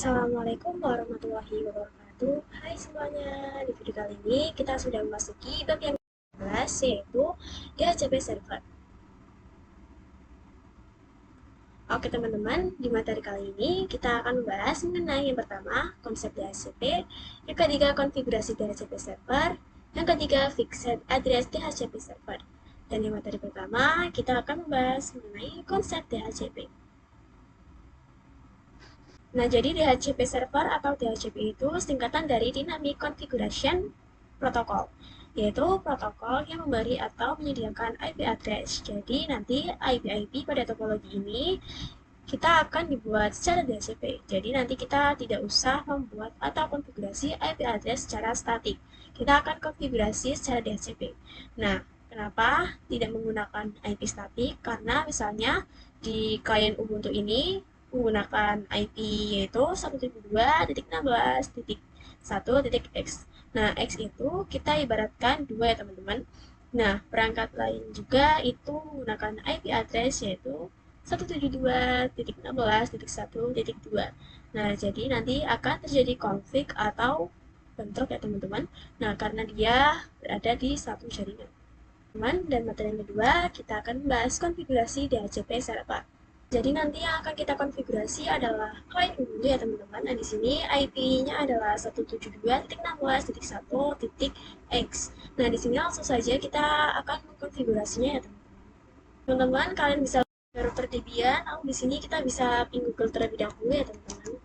Assalamualaikum warahmatullahi wabarakatuh. Hai semuanya, di video kali ini kita sudah memasuki bab yang 11 yaitu DHCP server. Oke teman-teman, di materi kali ini kita akan membahas mengenai yang pertama konsep DHCP, yang ketiga konfigurasi DHCP server, yang ketiga fixed address DHCP server. Dan di materi pertama kita akan membahas mengenai konsep DHCP. Nah, jadi DHCP server atau DHCP itu singkatan dari Dynamic Configuration Protocol, yaitu protokol yang memberi atau menyediakan IP address. Jadi nanti IP pada topologi ini kita akan dibuat secara DHCP. Jadi nanti kita tidak usah membuat atau konfigurasi IP address secara statik. Kita akan konfigurasi secara DHCP. Nah, kenapa tidak menggunakan IP statik? Karena misalnya di klien Ubuntu ini menggunakan IP yaitu 172.16.1.x. Nah, X itu kita ibaratkan 2 ya teman-teman. Nah, perangkat lain juga itu menggunakan IP address yaitu 172.16.1.2. Nah, jadi nanti akan terjadi konflik atau bentrok ya teman-teman. Nah, karena dia berada di satu jaringan. Dan materi yang kedua, kita akan membahas konfigurasi DHCP server. Jadi nanti yang akan kita konfigurasi adalah client Ubuntu ya teman-teman. Nah, di sini IP-nya adalah 172.16.1.x. Nah, di sini langsung saja kita akan mengkonfigurasinya ya teman-teman. Teman-teman, kalian bisa router Debian, lalu di sini kita bisa ping Google terlebih dahulu ya teman-teman.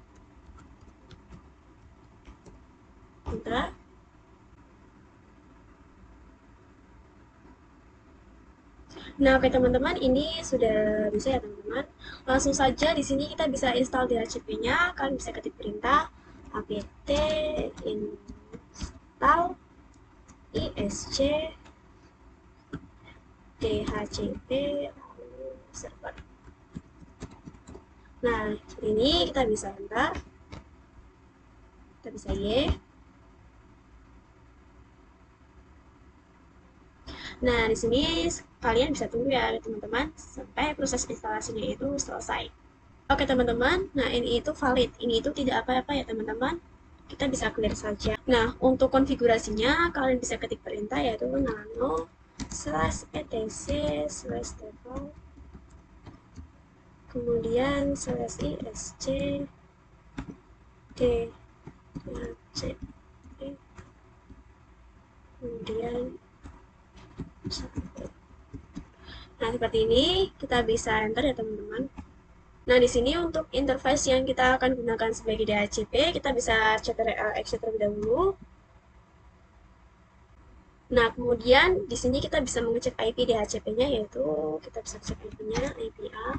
Bentar. Nah, oke teman-teman, ini sudah bisa ya teman-teman. Langsung saja di sini kita bisa install DHCP-nya. Kalian bisa ketik perintah apt install isc dhcp server. Nah, ini kita bisa enter. Kita bisa Y. Nah, di sini kalian bisa tunggu ya teman-teman sampai proses instalasinya itu selesai. Oke teman-teman, nah ini itu valid, ini itu tidak apa-apa ya teman-teman. Kita bisa clear saja. Nah, untuk konfigurasinya kalian bisa ketik perintah yaitu nano/etc/default kemudian /isc dhcp kemudian nah seperti ini kita bisa enter ya teman-teman. Nah, di sini untuk interface yang kita akan gunakan sebagai DHCP, kita bisa ctrl-x terlebih dahulu. Nah, kemudian di sini kita bisa mengecek IP DHCP-nya, yaitu kita bisa cek IP-nya, IP A.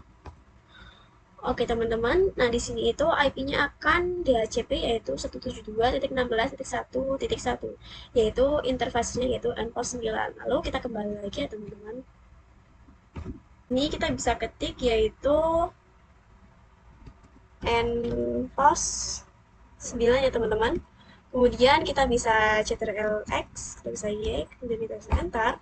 Oke, teman-teman. Nah, di sini itu IP-nya akan DHCP, yaitu 172.16.1.1, yaitu interface-nya, yaitu endpoint 9. Lalu kita kembali lagi ya, teman-teman. Ini kita bisa ketik, yaitu endpoint 9 ya teman-teman. Kemudian kita bisa ctrl-x, kita bisa Y, kemudian kita bisa enter.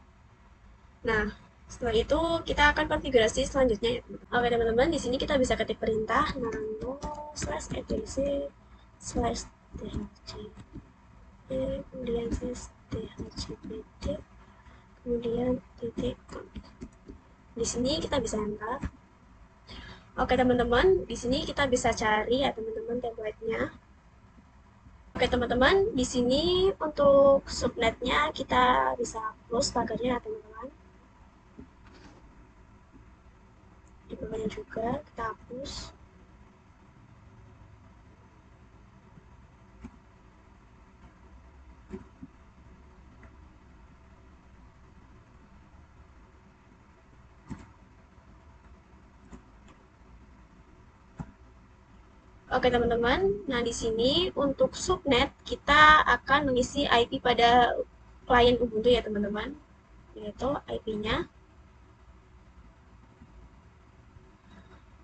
Nah, setelah itu kita akan konfigurasi selanjutnya ya teman-teman. Oke teman-teman, di sini kita bisa ketik perintah nano/etc/dhcp kemudian /dhcpt kemudian titik. Di sini kita bisa enter. Oke teman-teman, di sini kita bisa cari ya teman-teman template-nya. Oke teman-teman, di sini untuk subnetnya kita bisa close pagarnya ya teman-teman. Di bawahnya juga kita hapus. Oke teman-teman, nah di sini untuk subnet kita akan mengisi IP pada klien Ubuntu ya teman-teman, yaitu IP-nya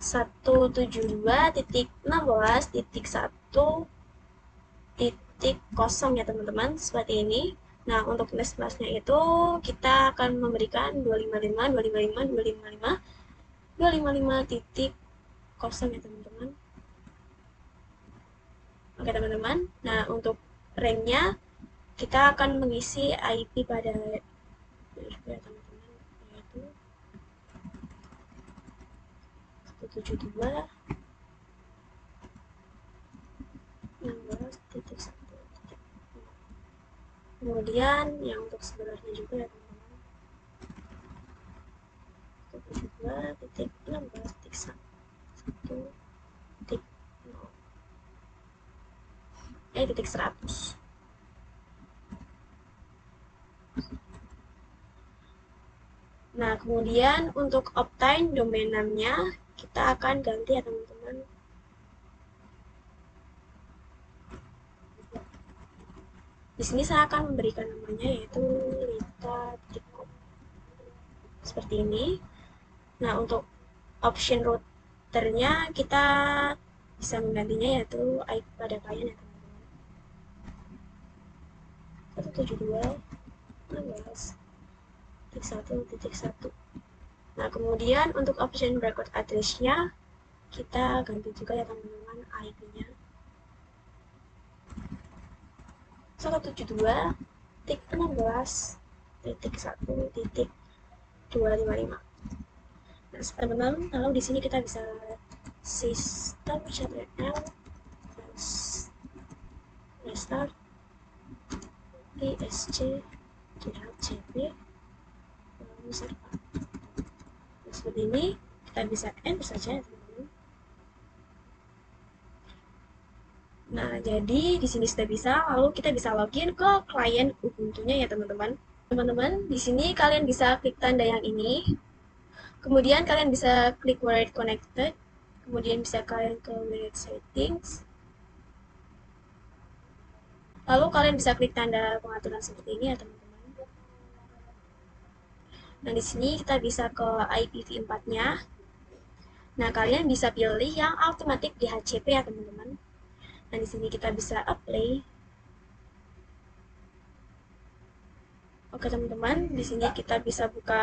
172.16.1.0 ya teman-teman, seperti ini. Nah, untuk nest bus-nya itu kita akan memberikan 255, 255, 255, 255.0 ya teman-teman. Oke teman-teman, nah untuk ranknya kita akan mengisi IP pada teman-teman, yaitu 172 16.1. Kemudian yang untuk sebelahnya juga ya teman-teman, 172.16.1 titik 100. Nah, kemudian untuk obtain domain name-nya kita akan ganti ya teman-teman. Di sini saya akan memberikan namanya yaitu lita.com. Seperti ini. Nah, untuk option routernya kita bisa menggantinya yaitu IP pada klien ya teman-teman. 172.16.1.1. Nah, kemudian untuk option record address-nya kita ganti juga ya teman-teman IP-nya. 172.16.1.255. Nah, teman-teman, lalu di sini kita bisa system.ctl restart isc.cp lalu server. Nah, seperti ini kita bisa enter saja ya teman-teman. Nah, jadi di sini sudah bisa, lalu kita bisa login ke klien Ubuntu-nya ya teman-teman. Teman-teman, di sini kalian bisa klik tanda yang ini. Kemudian kalian bisa klik Wired Connected. Kemudian bisa kalian ke Wired Settings. Lalu kalian bisa klik tanda pengaturan seperti ini ya teman-teman. Nah, di sini kita bisa ke IPv4-nya. Nah, kalian bisa pilih yang automatic DHCP ya teman-teman. Nah, di sini kita bisa apply. Oke teman-teman, di sini kita bisa buka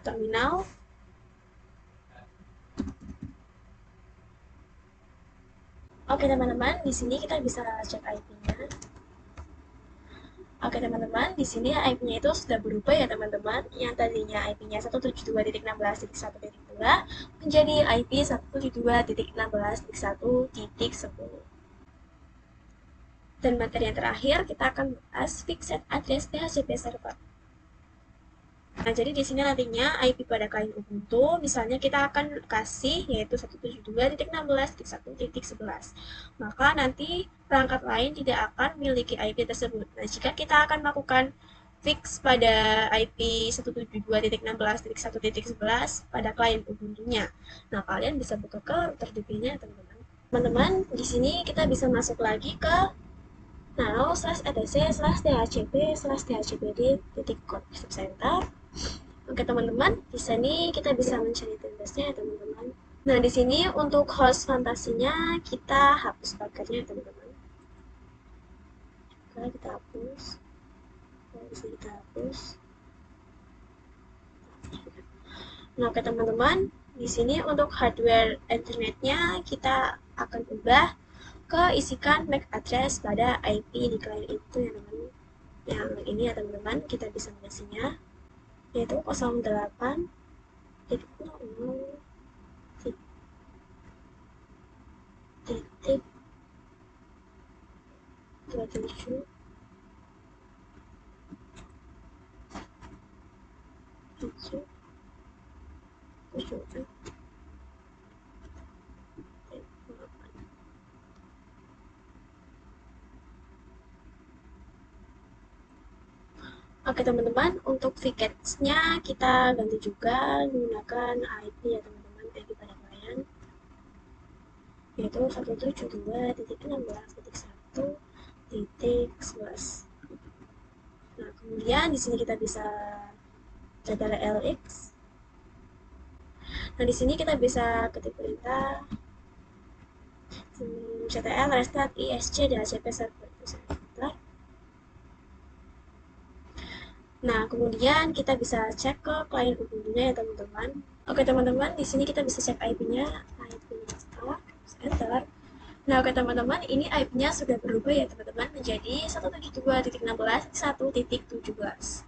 terminal. Oke teman-teman, di sini kita bisa cek IP-nya. Oke teman-teman, di sini IP-nya itu sudah berubah ya teman-teman. Yang tadinya IP-nya 172.16.1.2 menjadi IP 172.16.1.10. Dan materi yang terakhir kita akan bahas fixed address DHCP server. Nah, jadi di sini nantinya IP pada klien Ubuntu, misalnya kita akan kasih yaitu 172.16.1.11. Maka nanti perangkat lain tidak akan memiliki IP tersebut. Nah, jika kita akan melakukan fix pada IP 172.16.1.11 pada klien Ubuntu-nya. Nah, kalian bisa buka ke router DB-nya, teman-teman. Teman-teman, di sini kita bisa masuk lagi ke nano/etc/dhcp/dhcpd.conf/center. Oke teman-teman, di sini kita bisa mencari database-nya ya teman-teman. Nah, di sini untuk host fantasinya kita hapus paketnya ya teman-teman. Oke, kita hapus. Di sini kita hapus. Nah, oke teman-teman, di sini untuk hardware internetnya kita akan ubah ke isikan MAC address pada IP di klien itu ya teman-teman. Yang ini ya teman-teman, kita bisa mengisinya yaitu 08 titik 00 titik 27 7 7 Oke teman-teman, untuk tickets-nya kita ganti juga menggunakan IP ya teman-teman, IP pada klien yaitu 172.16.1.11. Nah, kemudian di sini kita bisa ctrl LX. Nah, di sini kita bisa ketik perintah ctl restart isc dhcp server. Nah, kemudian kita bisa cek ke klien Ubuntu-nya ya teman-teman. Oke teman-teman, di sini kita bisa cek IP-nya. IP enter. Nah, oke teman-teman, ini IP-nya sudah berubah ya teman-teman menjadi 172.16.1.17.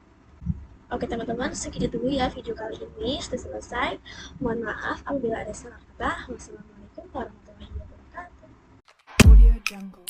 Oke teman-teman, segitu dulu ya video kali ini, sudah selesai. Mohon maaf apabila ada salah kata. Wassalamualaikum warahmatullahi wabarakatuh. Audio Jungle.